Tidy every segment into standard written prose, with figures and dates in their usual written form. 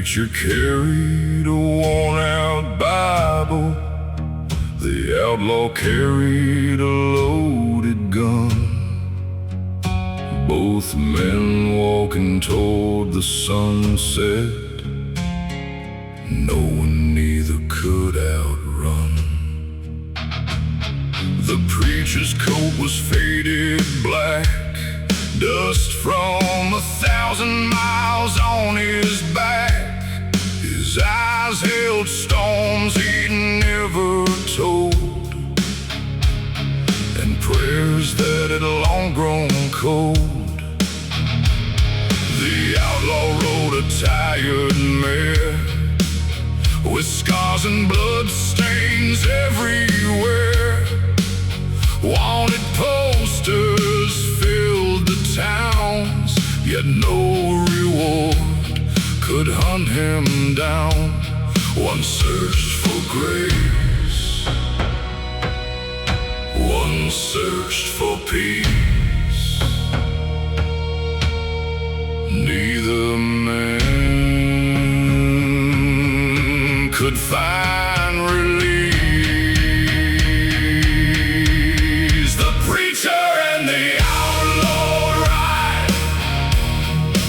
preacher carried a worn-out Bible. The outlaw carried a loaded gun. Both men walking toward the sunset, knowing neither could outrun. The preacher's coat was faded black, dust from 1,000 miles on his back. His eyes held storms he'd never told, and prayers that had long grown cold. The outlaw rode a tired mare, with scars and blood stains everywhere. Wanted posters filled the towns, yet no reward could hunt him down. One searched for grace, one searched for peace. Neither man could find release. The preacher and the outlaw ride,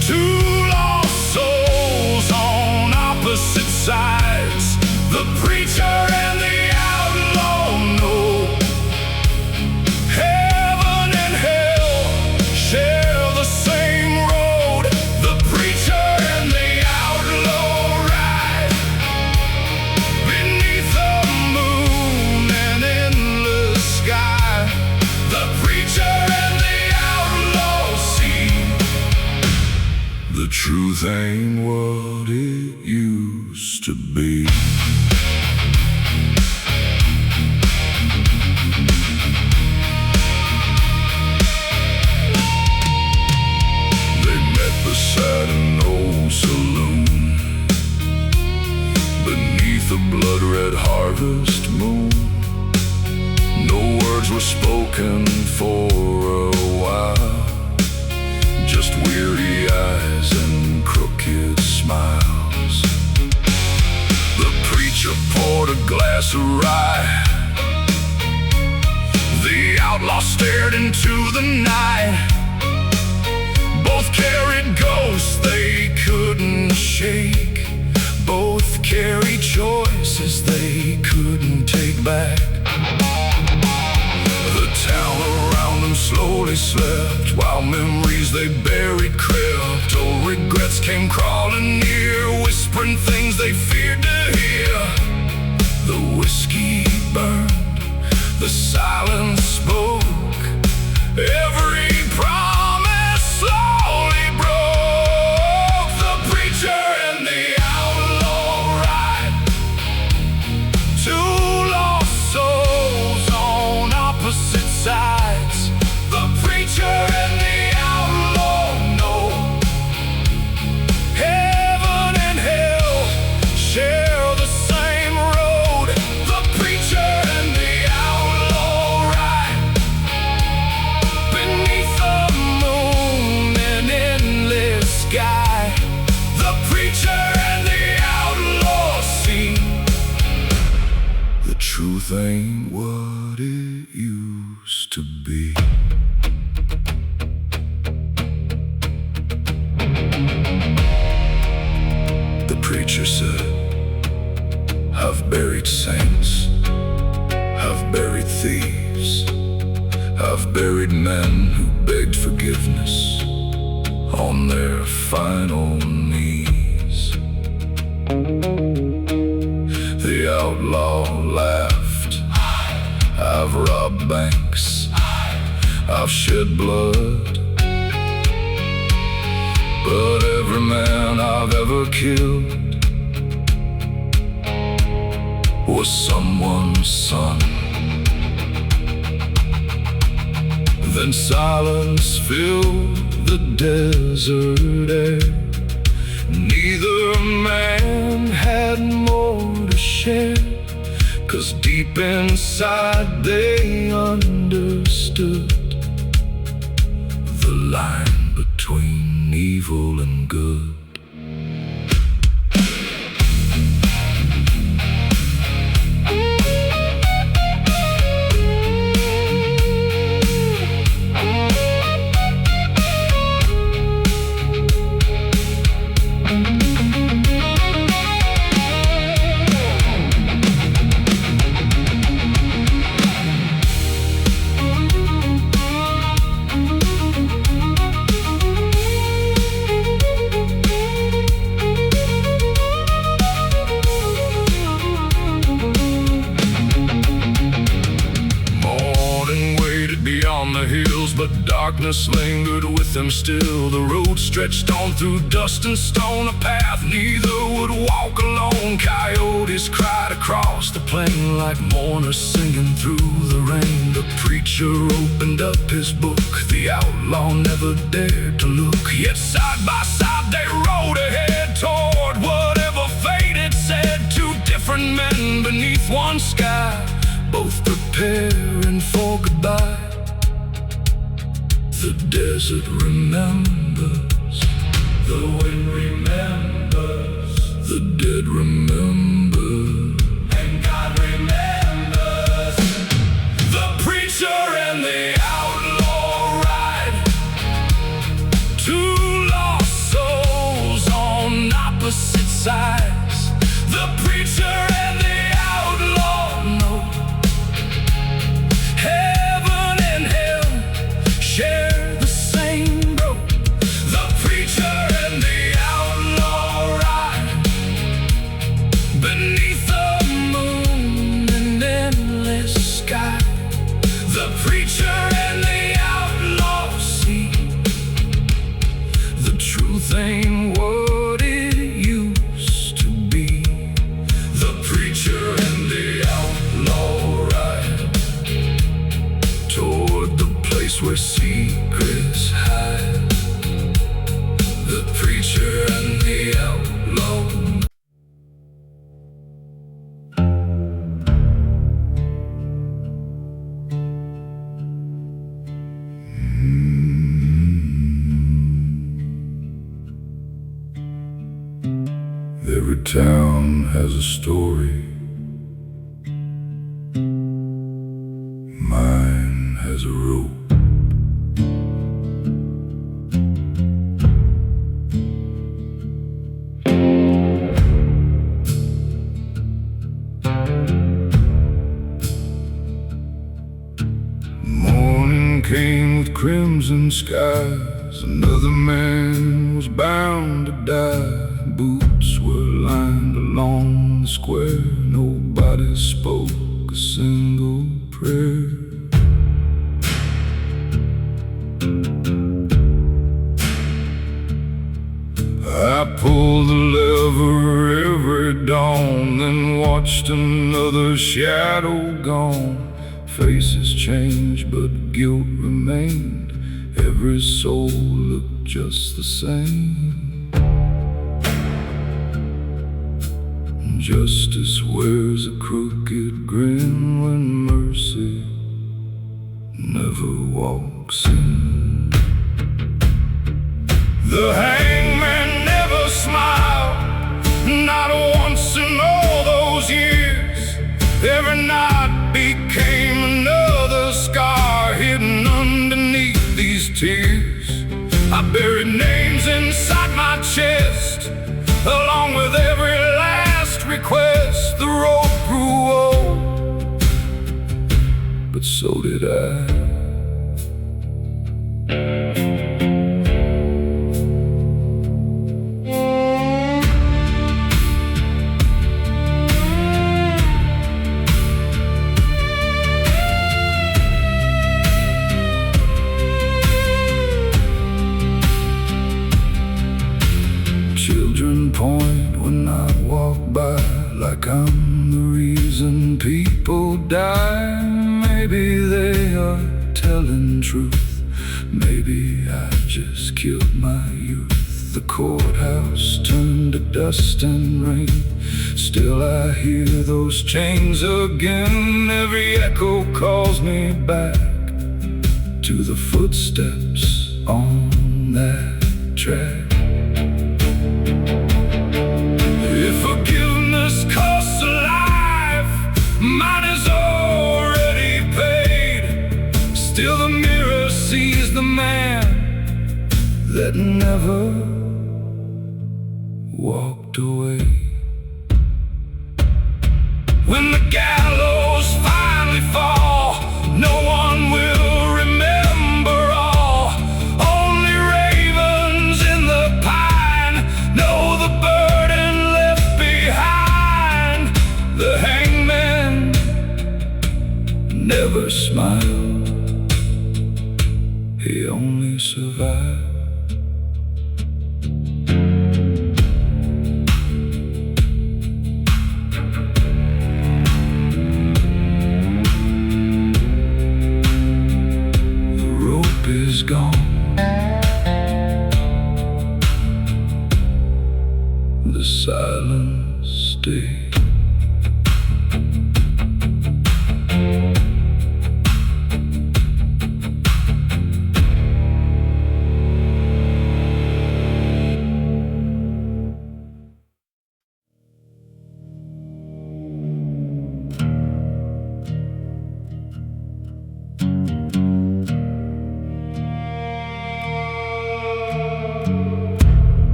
two lost souls on opposite sides. The preacher and the outlaw know heaven and hell share the same road. The preacher and the outlaw ride beneath the moon and endless sky. The preacher and the outlaw see the truth ain't what it used to be. They met beside an old saloon, beneath a blood-red harvest moon. No words were spoken for a while, just weary eyes and crooked smiles. The preacher poured a glass of rye. The outlaw stared into the night. Both carried ghosts they couldn't shake. Both carried choices they couldn't take back. The town around them slowly slept, while memories they buried crept. Oh, regrets came crawling near, whispering things they feared to hear. The whiskey burned, the silence spoke. Every promise slowly broke. The preacher and the outlaw ride, two lost souls on opposite sides. The preacher and the outlaw know heaven and hell share the same road. The preacher and the outlaw ride beneath the moon and endless sky. The preacher and the outlaw see the truth ain't what it used to be. The preacher said, I've buried saints, I've buried thieves, I've buried men who begged forgiveness on their final knees. The outlaw laughed, I've robbed banks, I've shed blood, but every man I've ever killed was someone's son. Then silence filled the desert air. Neither man had more to share, 'cause deep inside they understood the line between evil and good. but darkness lingered with them still. The road stretched on through dust and stone, a path neither would walk alone. Coyotes cried across the plain like mourners singing through the rain. The preacher opened up his book, the outlaw never dared to look. Yet side by side they rode ahead toward whatever fate had said. Two different men beneath one sky, both preparing for goodbye. The desert remembers, the wind remembers, the dead remember, and God remembers. The preacher and the outlaw ride, two lost souls on opposite sides. The preacher and the outlaw know heaven and hell share the same road. The preacher and the outlaw ride beneath the moon and endless sky. The preacher and the outlaw see the truth ain't what it used to be. The preacher and the outlaw ride toward the place where secrets hide. The preacher and the outlaw. Every town has a story. Mine has a rope. Morning came with crimson skies. Another man was bound to die. Boots were lined along the square. Nobody spoke a single prayer. I pulled the lever every dawn, then watched another shadow gone. Faces changed, but guilt remained. Every soul looked just the same. Justice wears a crooked grin when mercy never walks in. The hangman never smiled, not once in all those years. Every night became another scar hidden underneath these tears. I buried names inside my chest, along with every last request. The road grew old, but so did I. Children point when I walk by, like I'm the reason people die. Maybe they are telling truth, maybe I just killed my youth. The courthouse turned to dust and rain, still I hear those chains again. Every echo calls me back to the footsteps on that track. If forgiveness costs a life, mine is already paid. Still the mirror sees the man that never walked away. When the gallows finally fall, no one will remember all. Only ravens in the pine know the burden left behind. The hangman never smiled, day.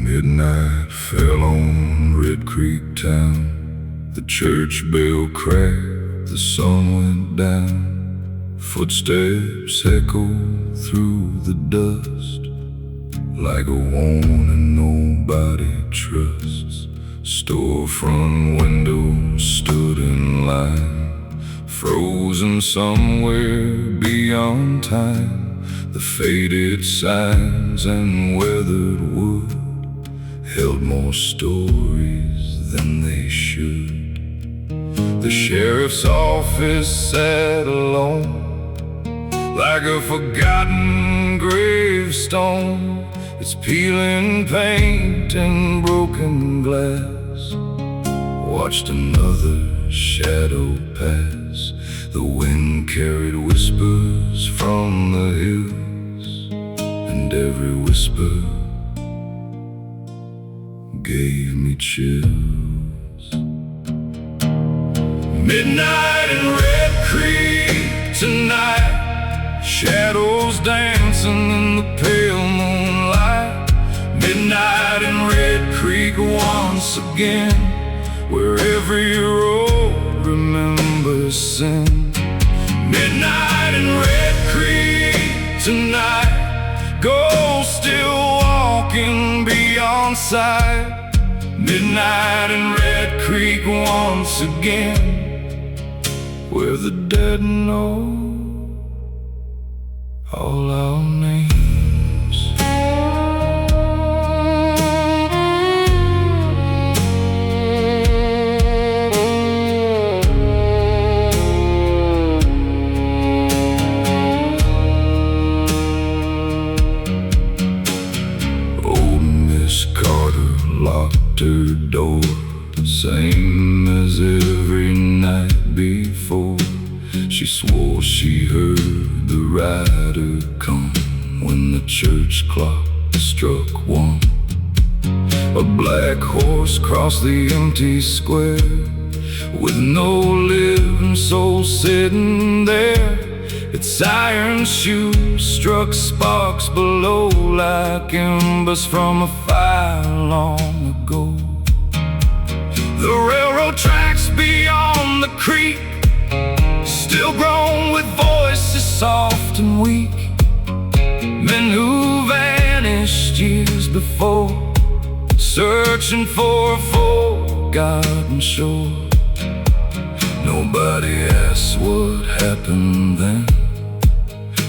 Midnight fell on Red Creek town. The church bell cracked, the sun went down. Footsteps echoed through the dust, like a warning nobody trusts. Storefront windows stood in line, frozen somewhere beyond time. The faded signs and weathered wood held more stories than they should. The sheriff's office sat alone, like a forgotten gravestone. It's peeling paint and broken glass. Watched another shadow pass. The wind carried whispers from the hills, and every whisper gave me chills. Midnight in Red Creek tonight, shadows dancing in the pale moonlight. Midnight in Red Creek once again, where every road remembers sin. Midnight in Red Creek tonight, ghosts still walking beyond sight. Midnight in Red Creek once again, where the dead know all our names. Old Miss Carter locked her door, same as every night before. She swore she heard the rider come when the church clock struck one. A black horse crossed the empty square, with no living soul sitting there. Its iron shoes struck sparks below, like embers from a fire long ago. The railroad tracks beyond the creek still groan with voices soft and weak. Men who vanished years before, searching for a forgotten shore. Nobody asks what happened then.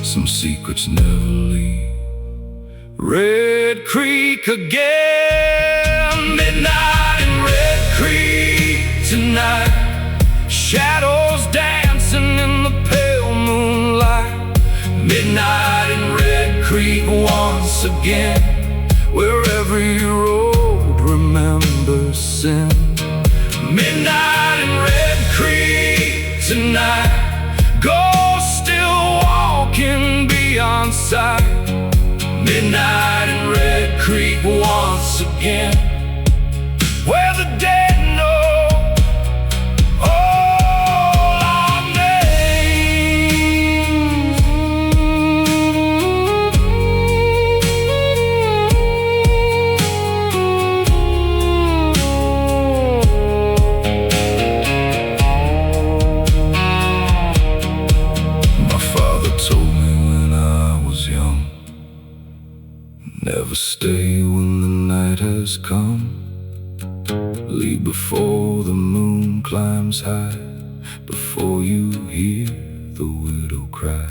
Some secrets never leave Red Creek again. Midnight in Red Creek tonight, shadows dancing in the pale moonlight. Midnight in Red Creek once again, where every road remembers sin. Midnight in Red Creek tonight, ghosts still walking beyond sight. Midnight in Red Creek once again, where the dead know all our names. My father told me when I was young, never stay when the night has come. Leave before the moon climbs high, before you hear the widow cry.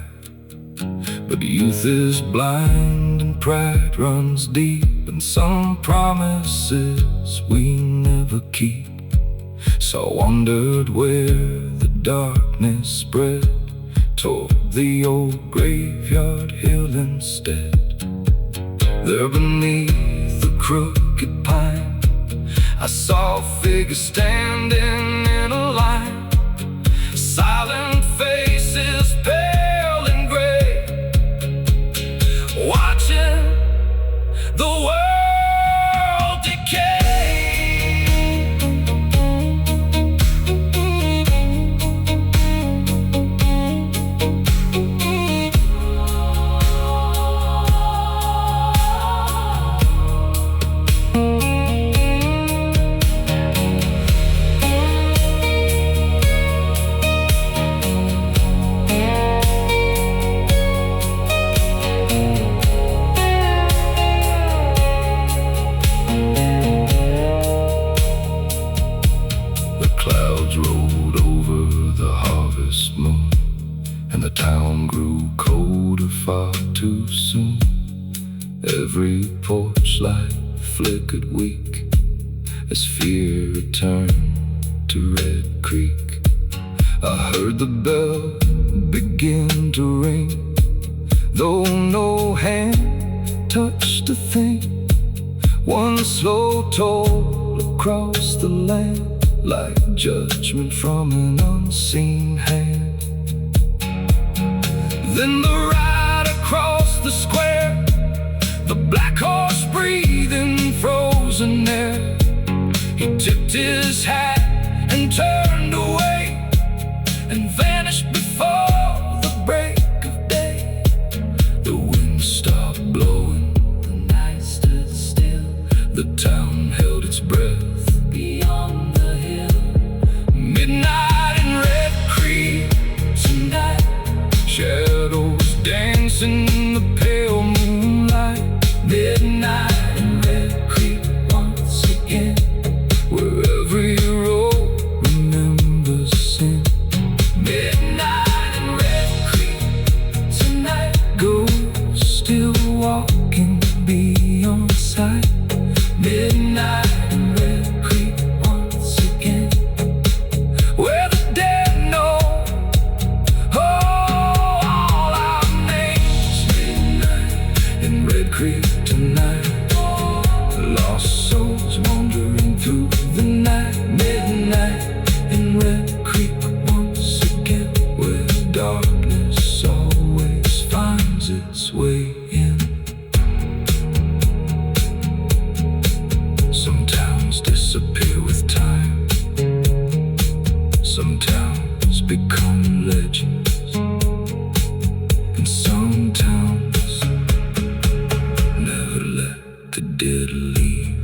But youth is blind and pride runs deep, and some promises we never keep. So I wondered where the darkness spread, toward the old graveyard hill instead. There beneath the crooked pine, I saw a figure standing in a line. Silent faces, pale and gray, watching the world decay. Rolled over the harvest moon, and the town grew colder far too soon. Every porch light flickered weak as fear returned to Red Creek. I heard the bell begin to ring, though no hand touched a thing. One slow toll across the land, like judgment from an unseen hand. Then the ride across the square, the black horse breathing frozen air. He tipped his hat and turned away, and vanished before the break of day. The wind stopped blowing, the night stood still. The town held its breath beyond the hill. Midnight in Red Creek tonight, shadows dancing in the pale moonlight. Midnight in Red Creek once again, where every road remembers sin. Midnight in Red Creek tonight, ghosts still walking beyond sight. Midnight in Red Creek once again, where the dead know all our names. Midnight in Red Creek tonight, lost souls wandering through the night. Midnight in Red Creek once again, where darkness always finds its way in. Some towns disappear with time, some towns become legends, and some towns never let the dead leave.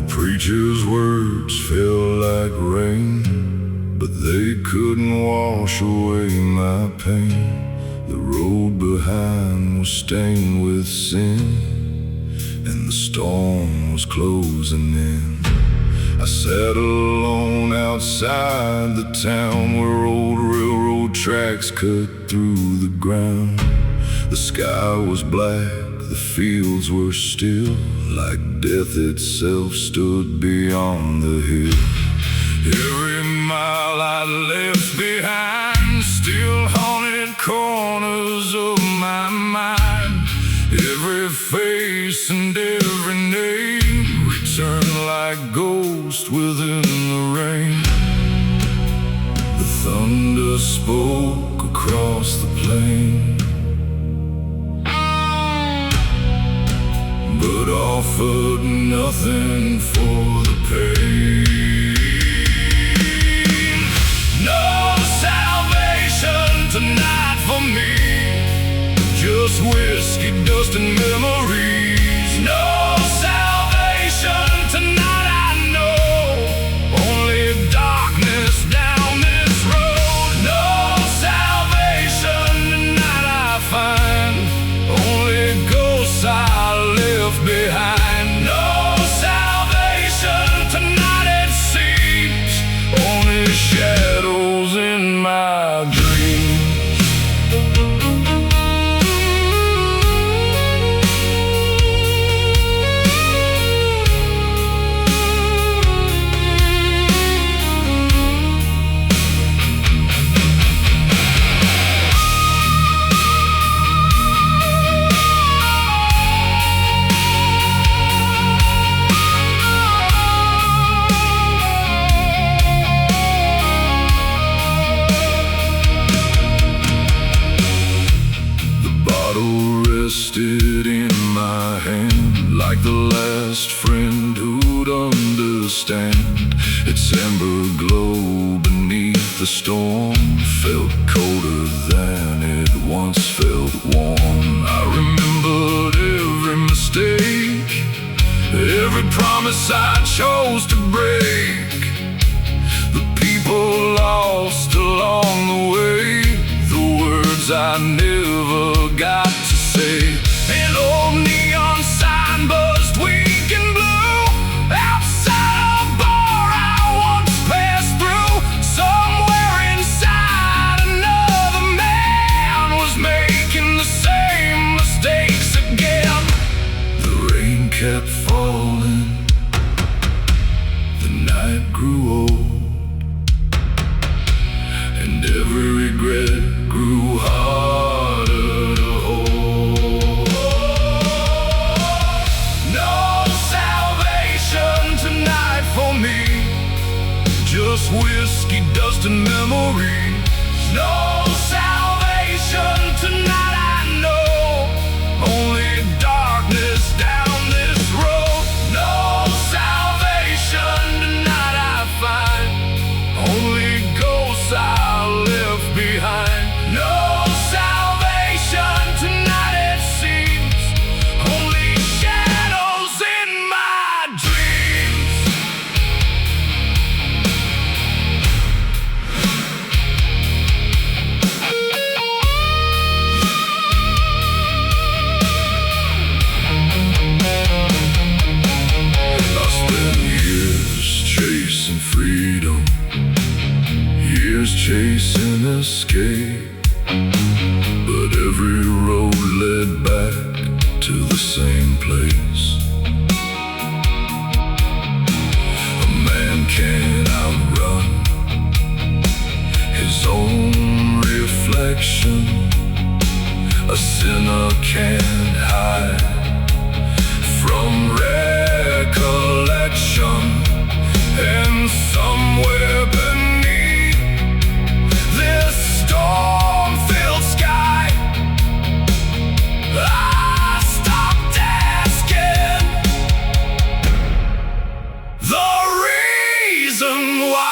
Preacher's words fell like rain, but they couldn't wash away my pain. The road behind was stained with sin, and the storm was closing in. I sat alone outside the town where old railroad tracks cut through the ground. The sky was black, the fields were still, like death itself stood beyond the hill. Every mile I left behind still haunted corners of my mind. Every face and every name returned like ghosts within the rain. The thunder spoke across the plain, but offered nothing for the pain. No salvation tonight for me, just whiskey, dust, and memories. No salvation tonight, I know, only darkness down this road. No salvation tonight, I find, only ghosts I left behind. No salvation tonight, it seems, only shadows in my dreams. Rested in my hand, like the last friend who'd understand. Its amber glow beneath the storm felt colder than it once felt warm. I remembered every mistake, every promise I chose to break, the people lost along the way, the words I never got to say. An old neon sign buzzed weak and blue outside a bar I once passed through. Somewhere inside, another man was making the same mistakes again. The rain kept falling, the night grew old, and every regret grew harder to hold. No salvation tonight for me, just whiskey, dust, and memories. No salvation tonight, I know, only darkness down this road. No salvation tonight, I find, only ghosts I left behind. No salvation tonight, it seems, only shadows in my dreams. I spent years chasing freedom, years chasing escape, but every road led back to the same place. A man can't outrun his own reflection, a sinner can't hide from recollection, and somewhere beneath this storm-filled sky, I stopped asking the reason why.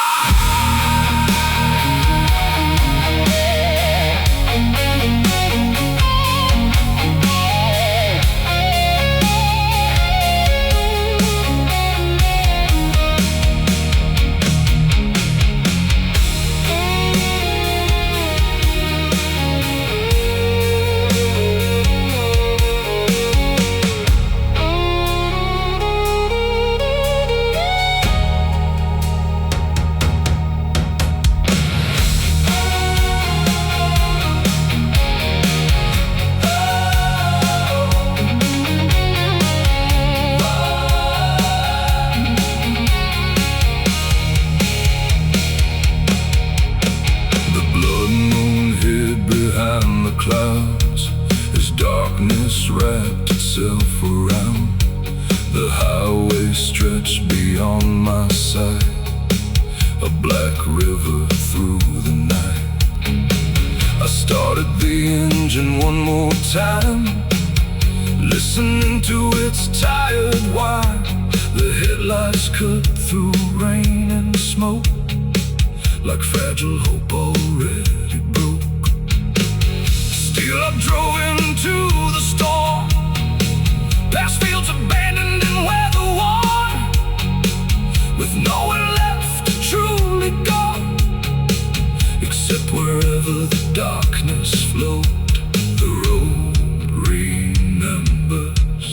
Clouds as darkness wrapped itself around. The highway stretched beyond my sight, a black river through the the engine one more time, listening to its tired whine. The headlights cut through rain and smoke like fragile hope already broke. Still I drove into the storm, past fields abandoned and weather-worn, with nowhere left to truly go, except wherever the darkness flowed. The road remembers,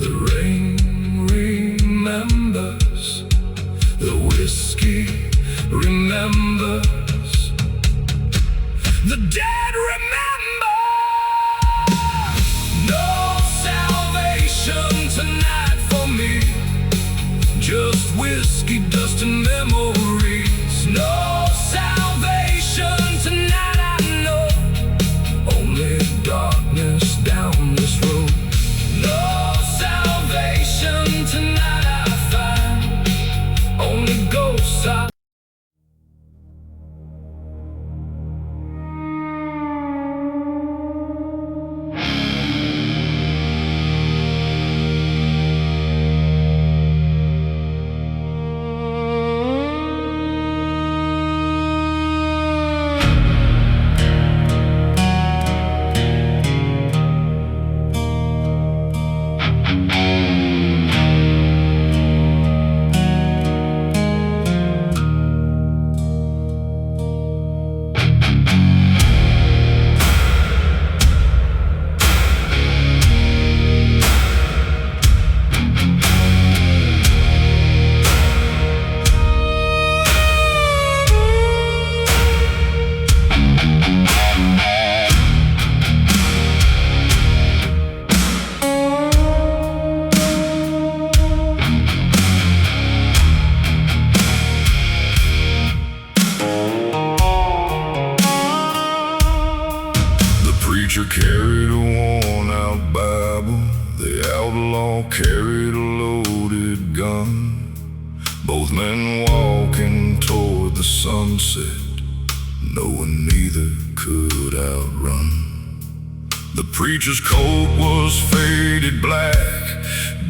the rain remembers, the whiskey remembers, the dead remember. No salvation tonight for me, just whiskey, dust and memories. No salvation tonight, I know, only darkness down this road. No salvation tonight I find, only ghosts I. Carried a worn-out Bible, the outlaw carried a loaded gun. Both men walking toward the sunset, knowing neither could outrun. The preacher's coat was faded black,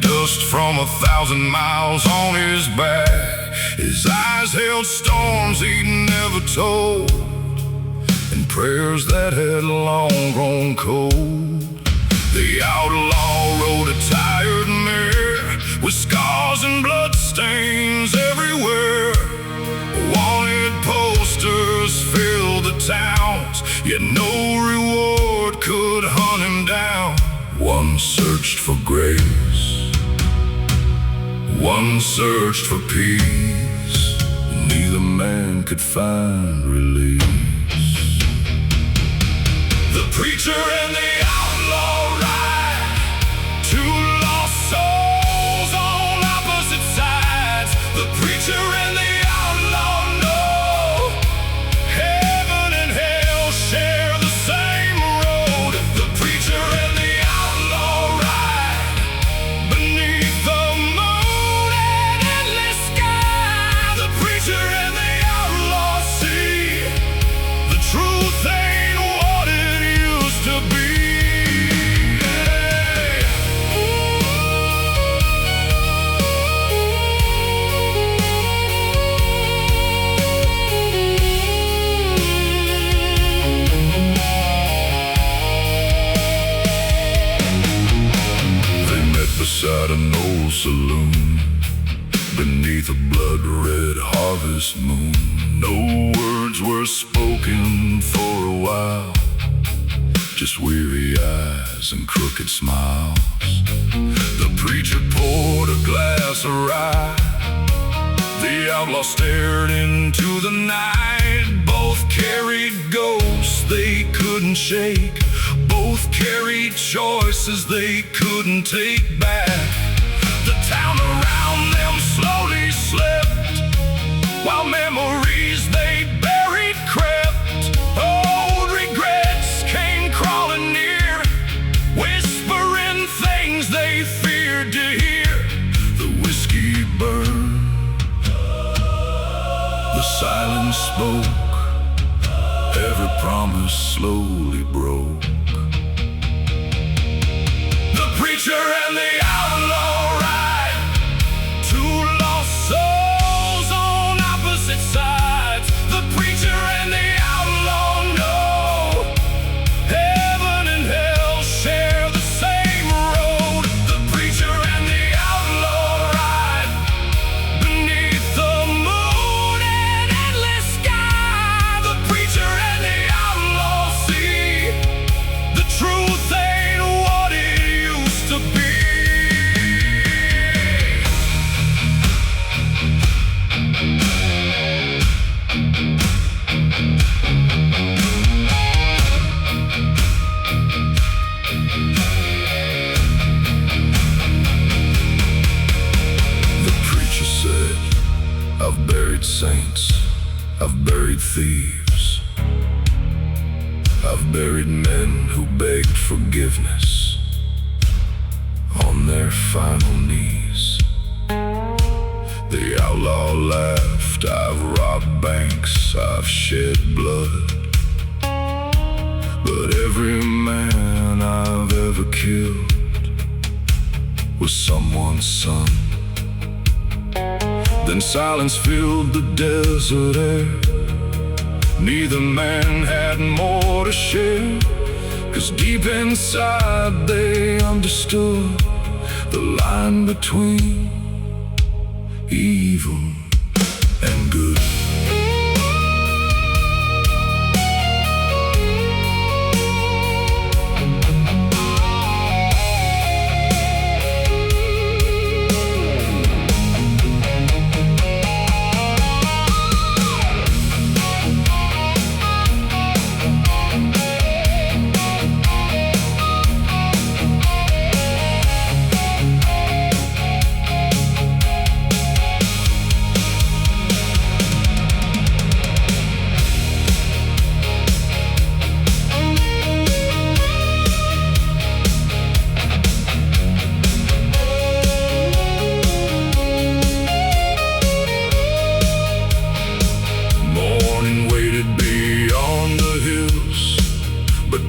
dust from 1,000 miles on his back. His eyes held storms he'd never told, and prayers that had long grown cold. The outlaw rode a tired mare, with scars and blood stains everywhere. Wanted posters filled the towns, yet no reward could hunt him down. One searched for grace, one searched for peace, neither man could find release. The preacher and the outlaw ride, two lost souls on opposite sides. The preacher and the outlaw know heaven and hell share the same road. The preacher and the outlaw ride beneath the moon and endless sky. The preacher and the outlaw see the truth ain't what it used to be. They met beside an old saloon, beneath a blood-red harvest moon. No words were spoken for a while, just weary eyes and crooked smiles. The preacher poured a glass of rye, the outlaw stared into the night. Both carried ghosts they couldn't shake, both carried choices they couldn't take back. The town around them slowly slept, while memories they buried crept. Old regrets came crawling near, whispering things they feared to hear. The whiskey burned, the silence spoke, ever the promise slowly broke. The preacher and the outlaw ride, two lost souls on opposite sides. The preacher and the outlaw know heaven and hell share the same road. The preacher and the outlaw ride beneath the moon and endless sky. The preacher and the outlaw see the truth ain't what it used to be. The preacher said, I've buried saints, I've buried thieves, I've buried men who begged forgiveness on their final knees. The outlaw laughed, I've robbed banks, I've shed blood, but every man I've ever killed was someone's son. Then silence filled the desert air. Neither man had more to share, 'cause deep inside they understood the line between evil and good.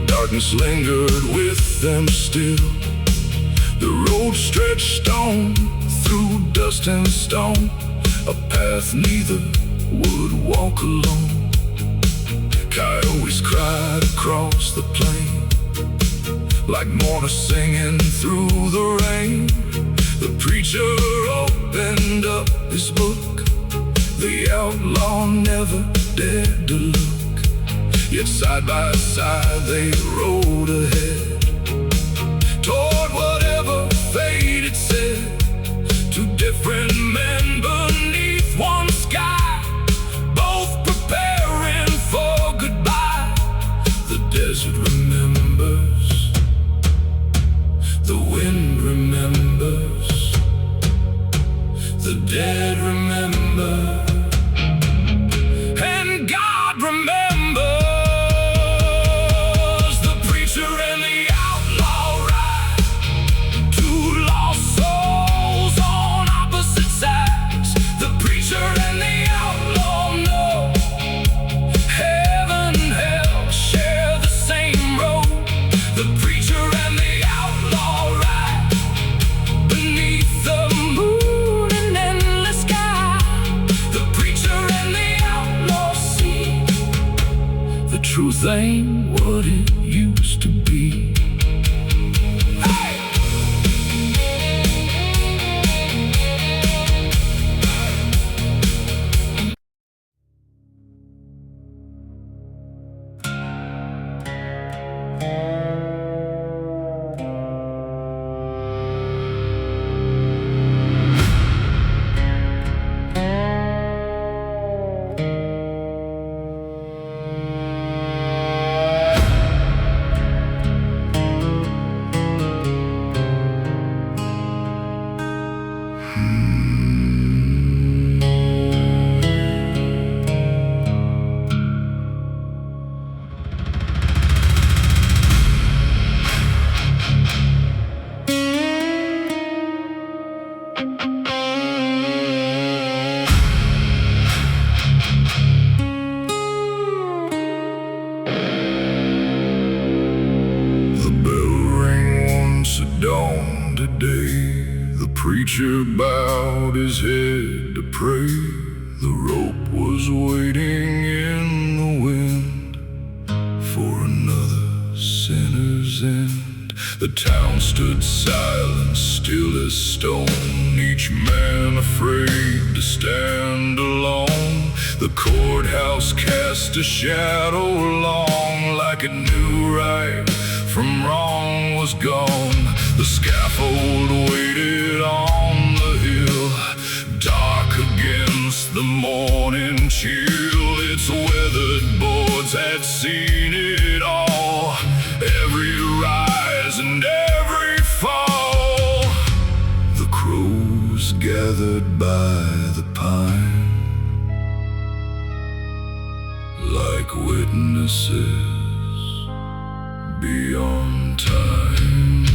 Darkness lingered with them still. The road stretched on through dust and stone, a path neither would walk alone. Coyotes cried across the plain, like mourners singing through the rain. The preacher opened up his book, the outlaw never dared to look. Yet side by side they rode ahead, toward whatever fate had said. Two different men beneath one sky, both preparing for goodbye. The desert remembers, the wind remembers, the dead remember, and God remembers. Truth ain't what it used to be. preacher bowed his head to pray. The rope was waiting in the wind for another sinner's end. The town stood silent, still as stone, each man afraid to stand alone. The courthouse cast a shadow long, like it knew right from wrong was gone. The scaffold waited on the hill, dark against the morning chill. Its weathered boards had seen it all, every rise and every fall. The crows gathered by the pine, like witnesses beyond time.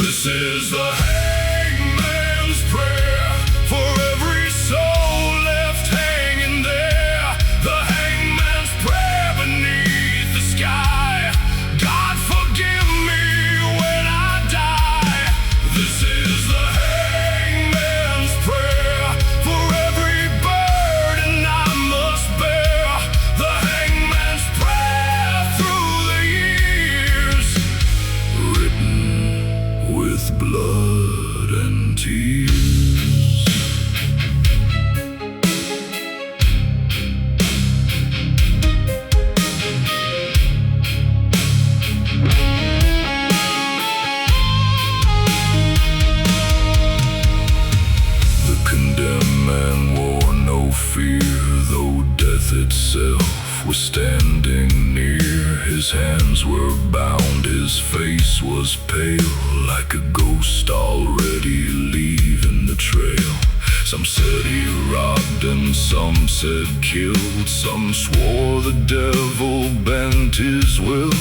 This is the hangman's prayer for every soul left hanging there. The hangman's prayer beneath the sky. God forgive me when I die. This is the hangman's prayer for every burden I must bear. The hangman's prayer through the years, written with blood and tears. The condemned man wore no fear, though death itself was standing near. His hands were bound, his face was pale, like a ghost already leaving the trail. Some said he robbed and some said killed, some swore the devil bent his will.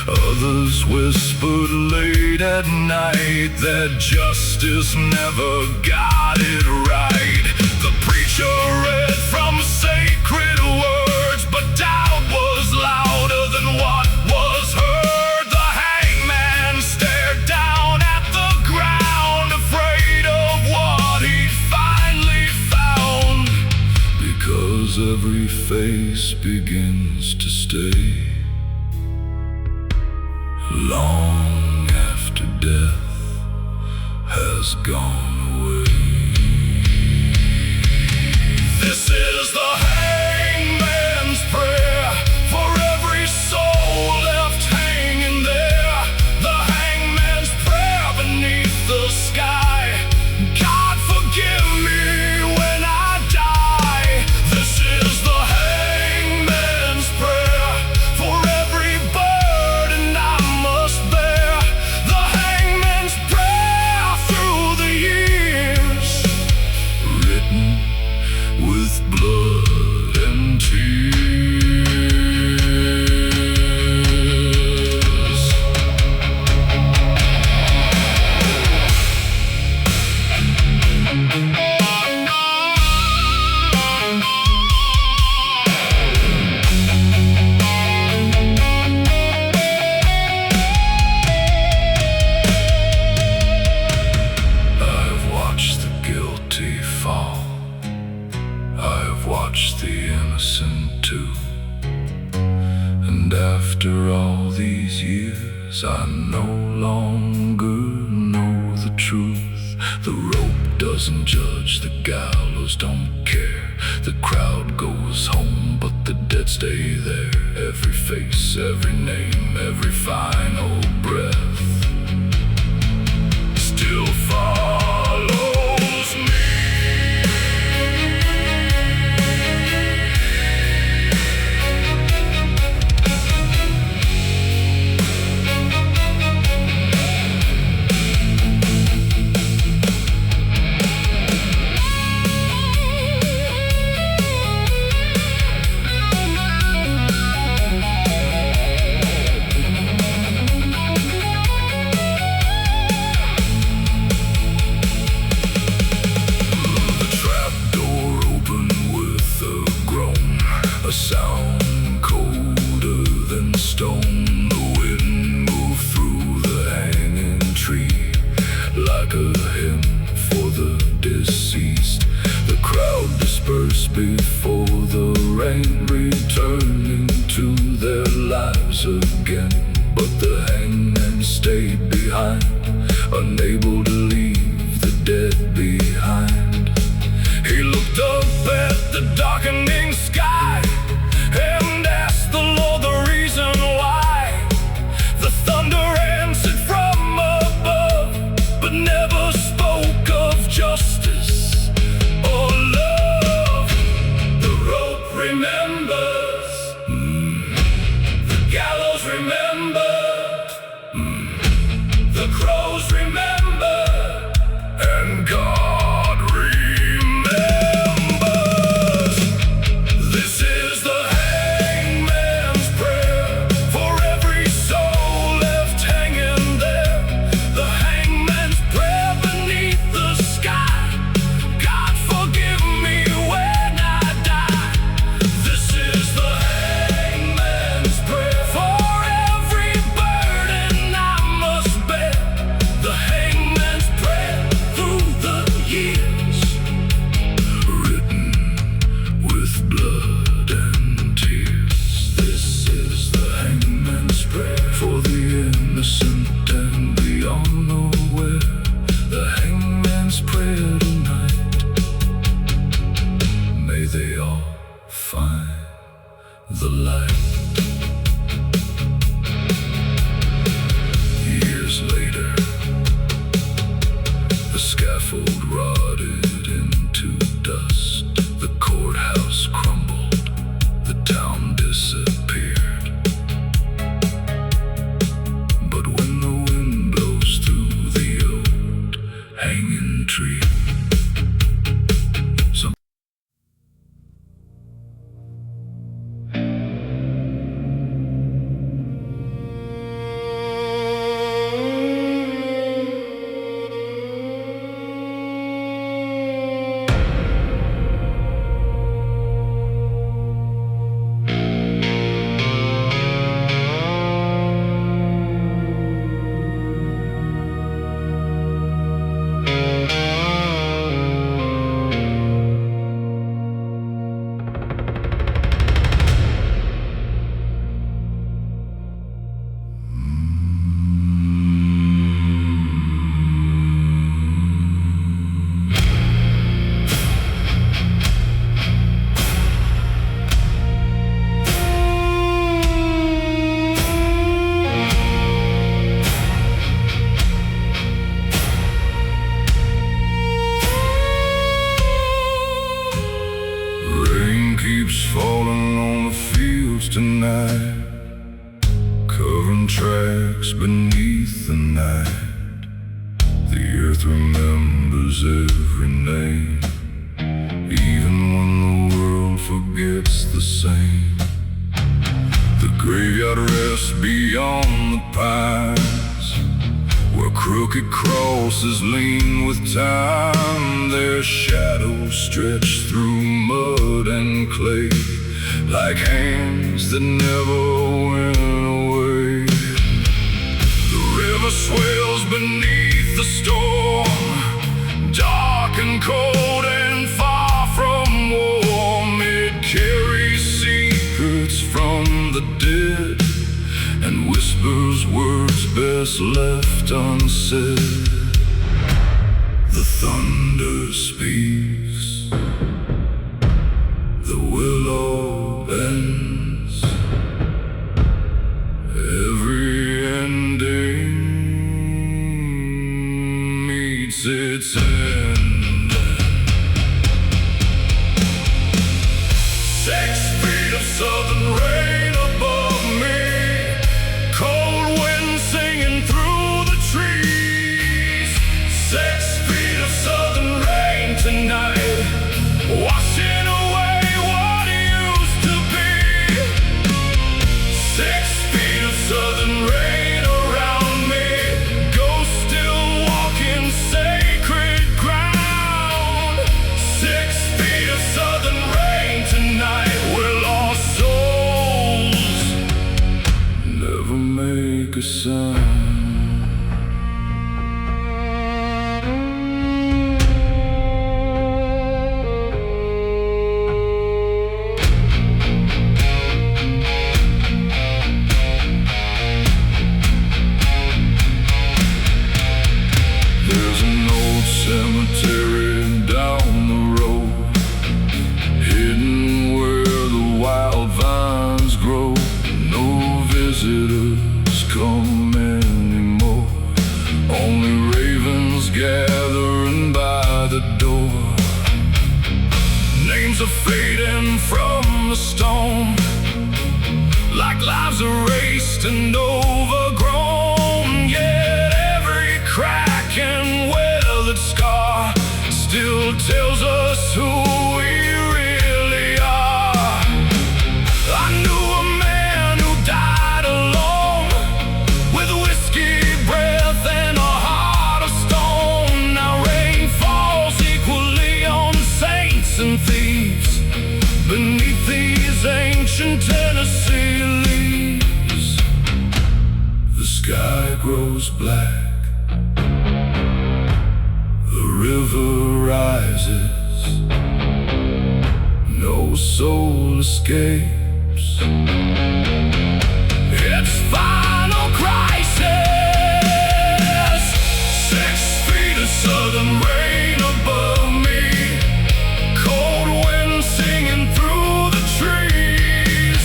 Others whispered late at night that justice never got it right. The preacher read from sacred words, but doubt was louder than what was heard. The hangman stared down at the ground, afraid of what he'd finally found. Because every face begins to stay long after death has gone away. This is the hangman's prayer for every soul left hanging there. The hangman's prayer beneath the sky. God forgive me when I die. This is the hangman's prayer for every burden I must bear. The hangman's prayer through the years, written with blood and tears. I've watched the guilty fall, I've watched the innocent too. And after all these years, I no longer know the truth. The rope doesn't judge, the gallows don't care. The crowd goes home, but the dead stay there. Every face, every name, every final breath still follows me. stone, the wind moved through the hanging tree like the light. Years later, the scaffold rotted into dust. The courthouse crumbled, the town disappeared. But when the wind blows through the old hanging tree, keeps falling on the fields tonight, covering tracks beneath the night. The earth remembers every name, even when the world forgets the same. The graveyard rests beyond the pines, where crooked crosses lean with time. Their shadows stretch through mud and clay, like hands that never went away. The river swells beneath the storm, dark and cold and far from warm. It carries secrets from the dead and whispers words best left unsaid. The thunder speaks, the willow bends, every ending meets its end. 6 feet of southern rain above me, cold wind singing through the trees. 6 feet of southern rain tonight, washing away what used to be. 6 feet of southern rain around me, ghosts still walking sacred ground. 6 feet of southern rain tonight, we're lost souls, never make a sound. There's an old cemetery down the road, hidden where the wild vines grow. No visitors come anymore, only ravens gathering by the door. Names are fading from the stone, like lives erased and overgrown. Yet every crack and weathered scar still tells us who we really are. I knew a man who died alone, with whiskey breath and a heart of stone. Now rain falls equally on saints and thieves beneath these ancient Tennessee leaves. The sky grows black, the river rises, no soul escapes. It's final crisis. 6 feet of southern rain above me, cold wind singing through the trees.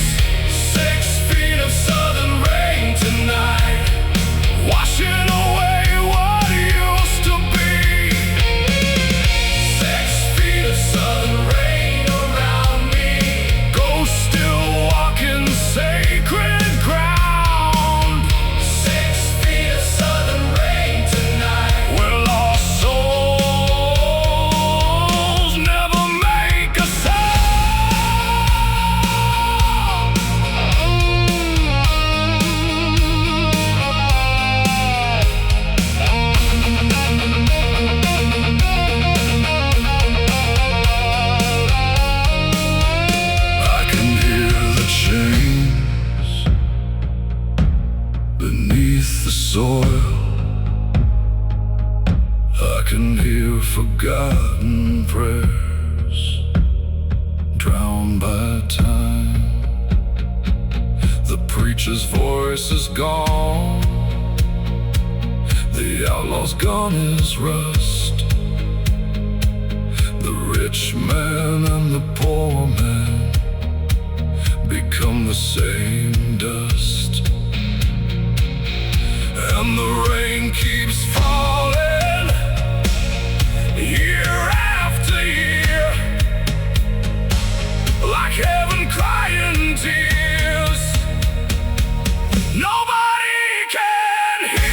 preacher's voice is gone. The outlaw's gun is rust. The rich man and the poor man become the same dust. And the rain keeps falling year after year, like heaven crying tears nobody can hear.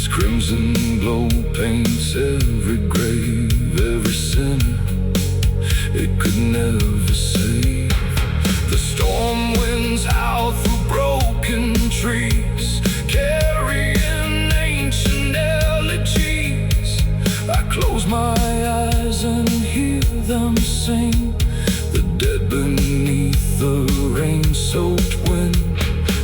Crimson glow paints every grave, every sinner it could never save. The storm winds howl through broken trees, carrying ancient elegies. I close my eyes and hear them sing, the dead beneath the rain-soaked wind.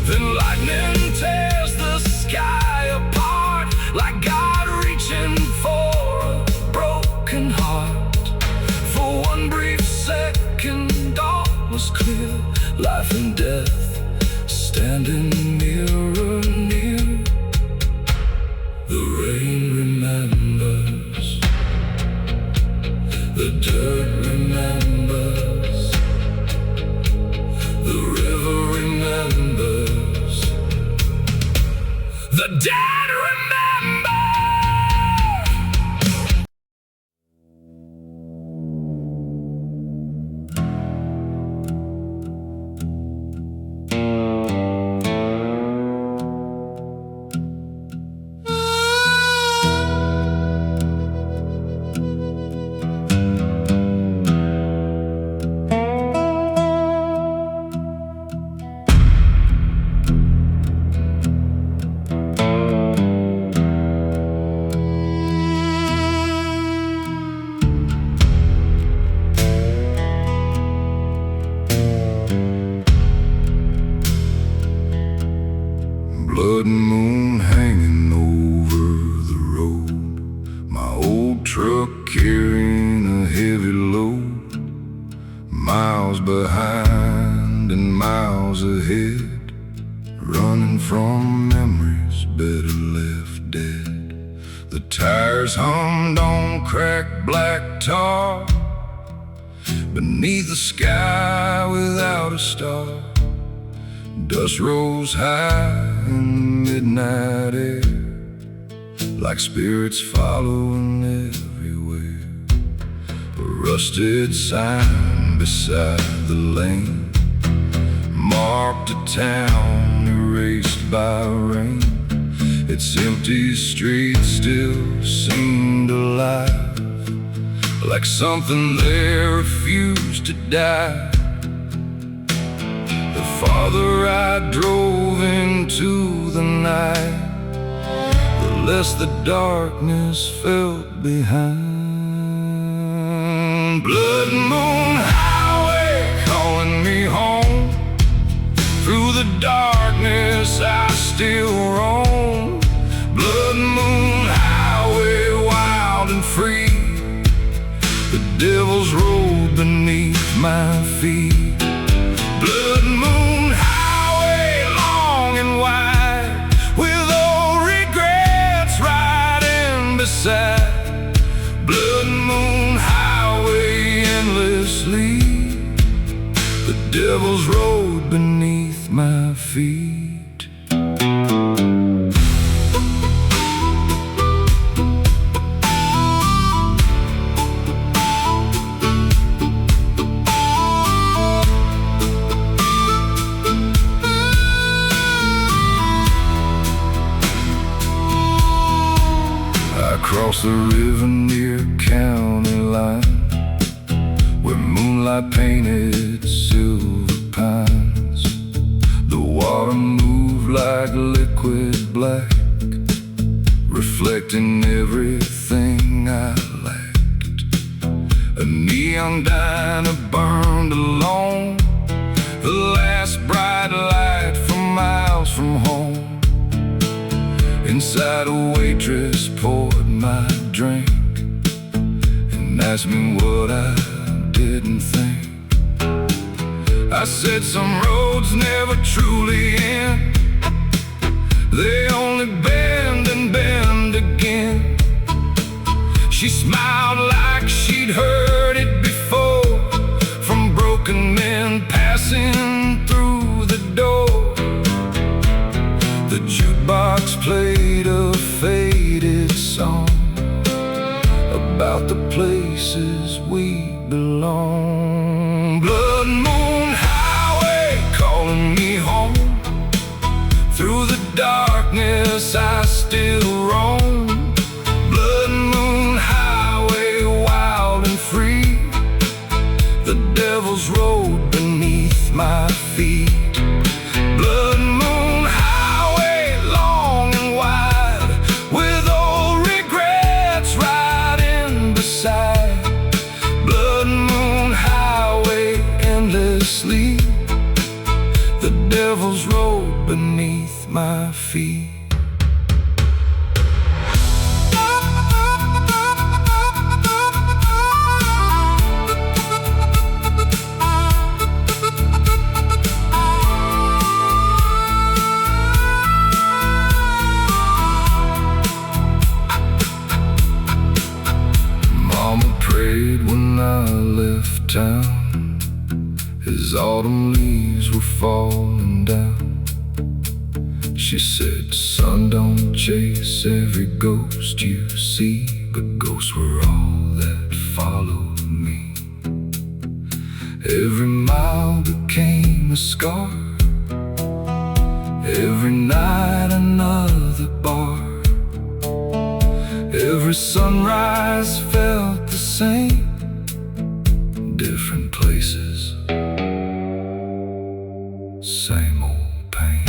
Then lightning tears the sky apart, like God reaching for a broken heart. For one brief second all was clear, life and death standing nearer, near. The rain remembers, the dirt remembers, the river remembers, the dead remember. Blood moon hanging over the road, my old truck carrying a heavy load, miles behind and miles ahead, running from memories better left dead. The tires hummed on cracked black tar, beneath the sky without a star. Dust rose high in the midnight air, like spirits following everywhere. A rusted sign beside the lane marked a town erased by rain. Its empty streets still seemed alive, like something there refused to die. The farther I drove into the night, the less the darkness felt behind. Blood moon highway calling me home, through the darkness I still roam. Blood moon highway wild and free, the devil's road beneath my feet. Blood moon highway long and wide, with old regrets riding beside. Blood moon highway endlessly, the devil's road beneath my feet. like painted silver pines. The water moved like liquid black, reflecting everything I lacked. A neon diner burned alone, the last bright light from miles from home. Inside a waitress poured my drink and asked me what I didn't think. I said some roads never truly end, they only bend and bend again. She smiled like she'd heard it before, from broken men passing through the door. The jukebox played a faded song about the places we belong. Blood moon highway calling me home. Through the darkness I still roam. Blood moon highway wild and free, the devil's road beneath my feet. Blood moon highway long and wide, with old regrets riding beside. Blood moon highway endlessly, the devil's road beneath my feet. Mama prayed when I left town, as autumn leaves were falling down. She said, son, don't chase every ghost you see, but ghosts were all that followed me. Every mile became a scar, every night another bar. Every sunrise felt the same, different places, same old pain.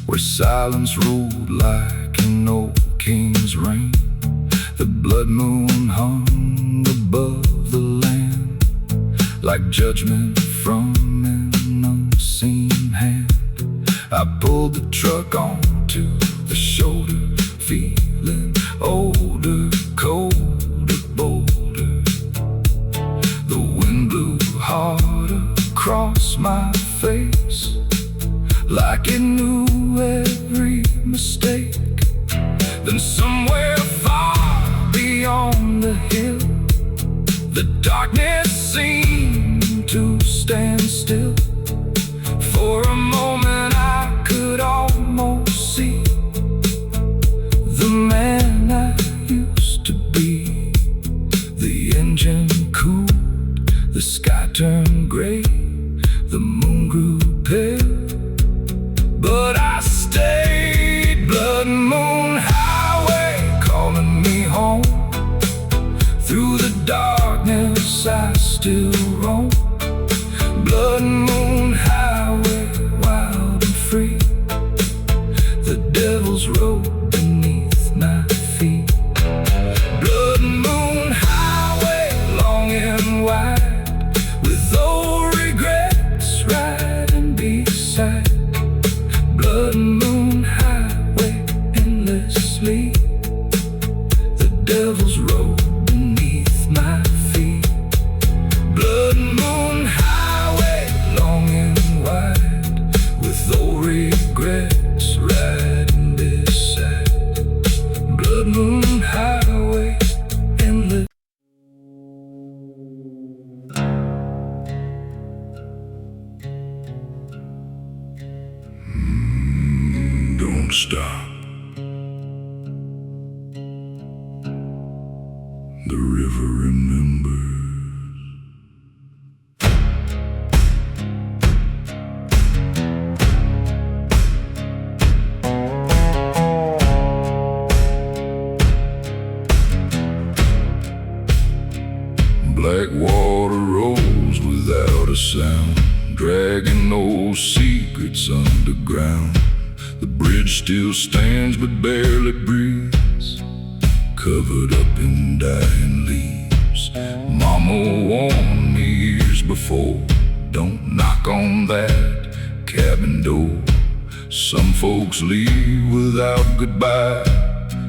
Where silence ruled like an old king's reign. The blood moon hung above the land, like judgment from an unseen hand. I pulled the truck onto the shoulder, feeling older, colder, bolder. The wind blew hard across my face, like it knew every mistake. Then somewhere far beyond the hill, the darkness seemed to stand still. For a moment I could almost see the man I used to be. The engine cooled, the sky turned gray, the moon grew pale, but I stayed. Blood moon highway calling me home. Through the darkness I still roam. Blood moon highway wild and free, the devil's road beneath my feet. Blood moon highway long and wide, with old regrets riding beside. don't stop. The river remembers. Black water rolls without a sound, dragging those secrets underground. The bridge still stands but barely breathes, covered up in dying leaves. Mama warned me years before, don't knock on that cabin door. Some folks leave without goodbye,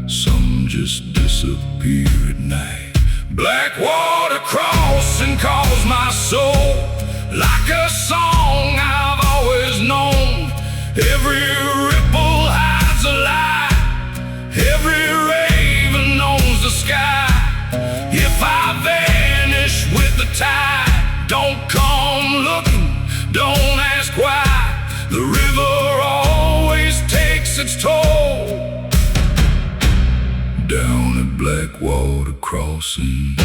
some just disappear at night. Black water crossing calls my soul like a song I've always known. Every ripple hides a lie, every raven owns the sky. If I vanish with the tide, don't come looking, don't ask why. The river always takes its toll down at Blackwater Crossing.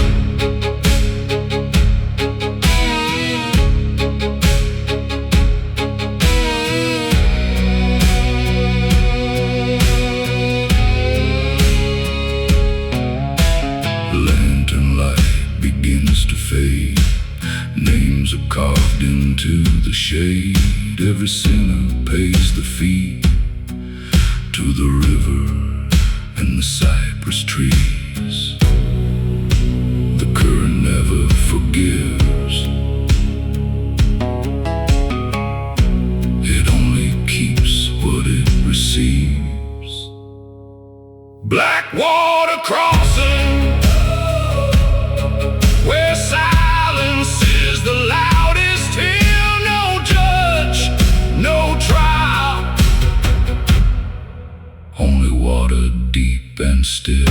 Lantern light begins to fade, names are carved into the shade. Every sinner pays the fee to the river and the cypress trees. The current never forgives, it only keeps what it receives. Blackwater Crossing, where silence is the loudest here. No judge, no trial, only water deep and still.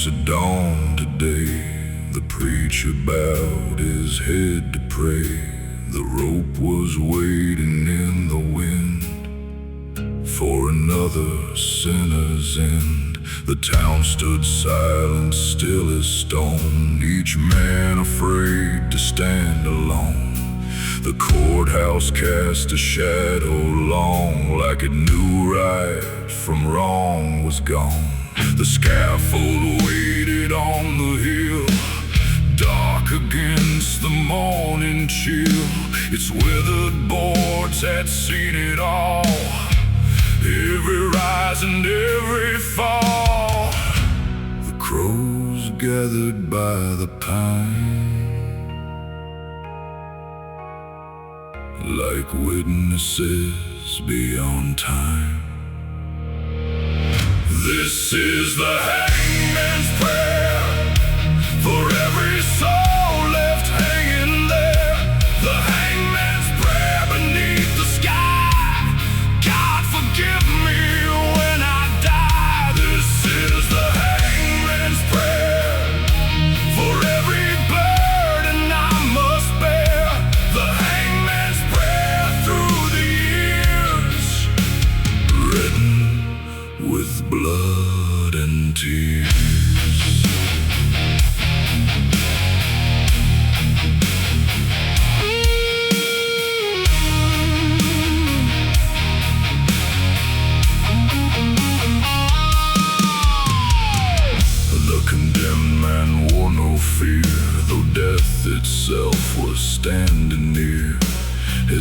At dawn today, the preacher bowed his head to pray. The rope was waiting in the wind for another sinner's end. The town stood silent, still as stone, each man afraid to stand alone. The courthouse cast a shadow long, like it knew right from wrong was gone. The scaffold waited on the hill, dark against the morning chill. Its withered boards had seen it all, every rise and every fall. The crows gathered by the pine, like witnesses beyond time. This is the hangman's prayer for every soul left hanging there. The hangman's prayer beneath the sky. God forgive me when I die. This is the hangman's prayer for every burden I must bear. The hangman's prayer.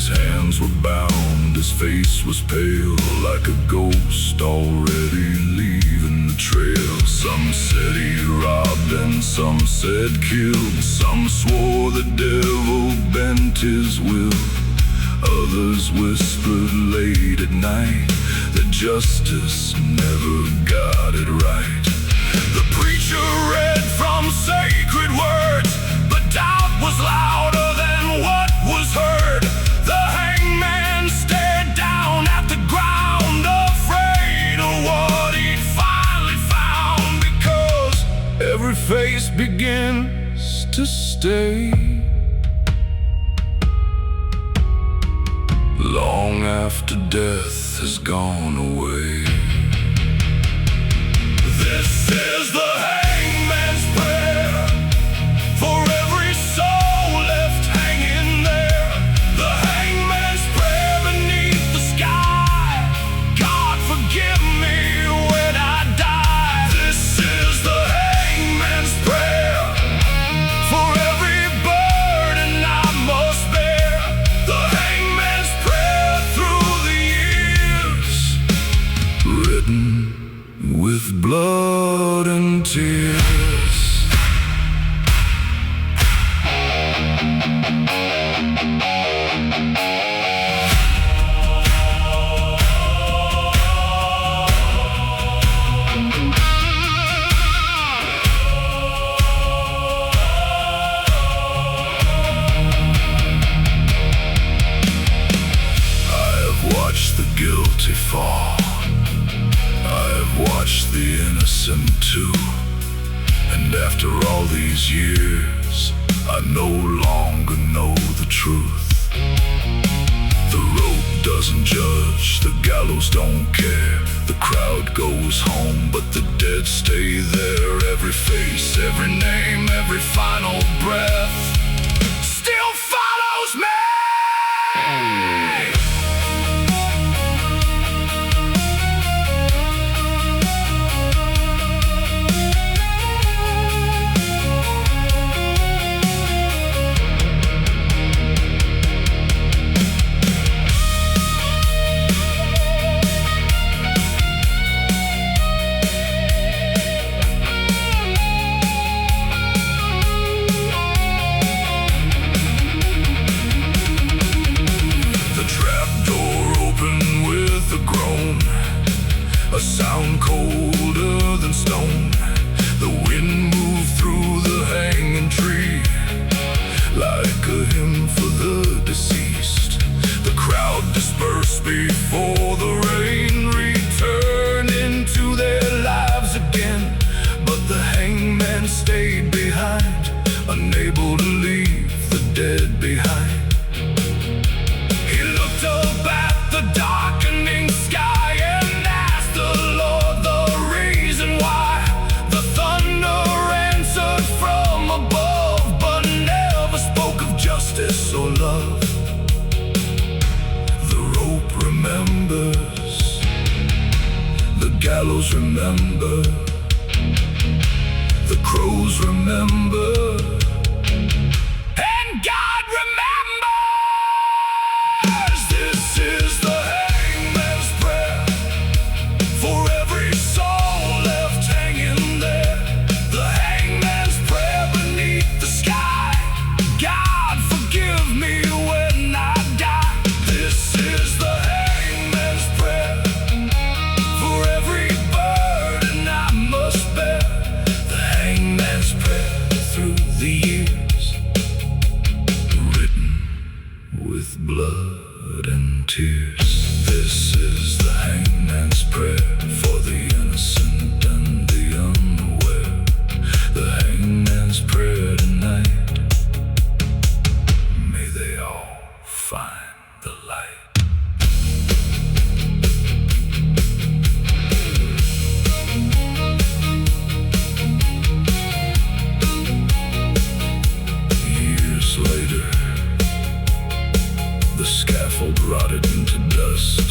His hands were bound, his face was pale, like a ghost already leaving the trail. Some said he robbed and some said killed. Some swore the devil bent his will. Others whispered late at night that justice never got it right. The preacher read from sacred words, but doubt was louder than what was heard. The hangman stared down at the ground, afraid of what he'd finally found, because every face begins to stay long after death has gone away. This is the hangman's prayer for every soul left hanging there. The hangman's prayer beneath the sky. God forgive me when I die. This is the hangman's prayer for every burden I must bear. The hangman's prayer through the years, written with blood and tears. I have watched the guilty fall. I've watched the innocent too. And after all these years, I no longer know the truth. The rope doesn't judge, the gallows don't care. The crowd goes home, but the dead stay there. Every face, every name, every final breath still follows me. A sound colder than stone. The wind moved through the hanging tree like a hymn for the deceased. The crowd dispersed before the rain returned into their lives again. But the hangman stayed behind, unable to leave the dead behind. He looked up at the darkening sky and asked the Lord the reason why. The thunder answered from above, but never spoke of justice or love. The rope remembers, the gallows remember, the crows remember, and God remembers. This is the hangman's prayer for every soul left hanging there. The hangman's prayer beneath the sky. God forgive me when I die. This is the hangman's prayer for every burden I must bear. The hangman's prayer through the years, written with blood and tears. This is the hangman's prayer for the innocent and the unaware. The hangman's prayer tonight, may they all find the light. Years later, the scaffold rotted into dust.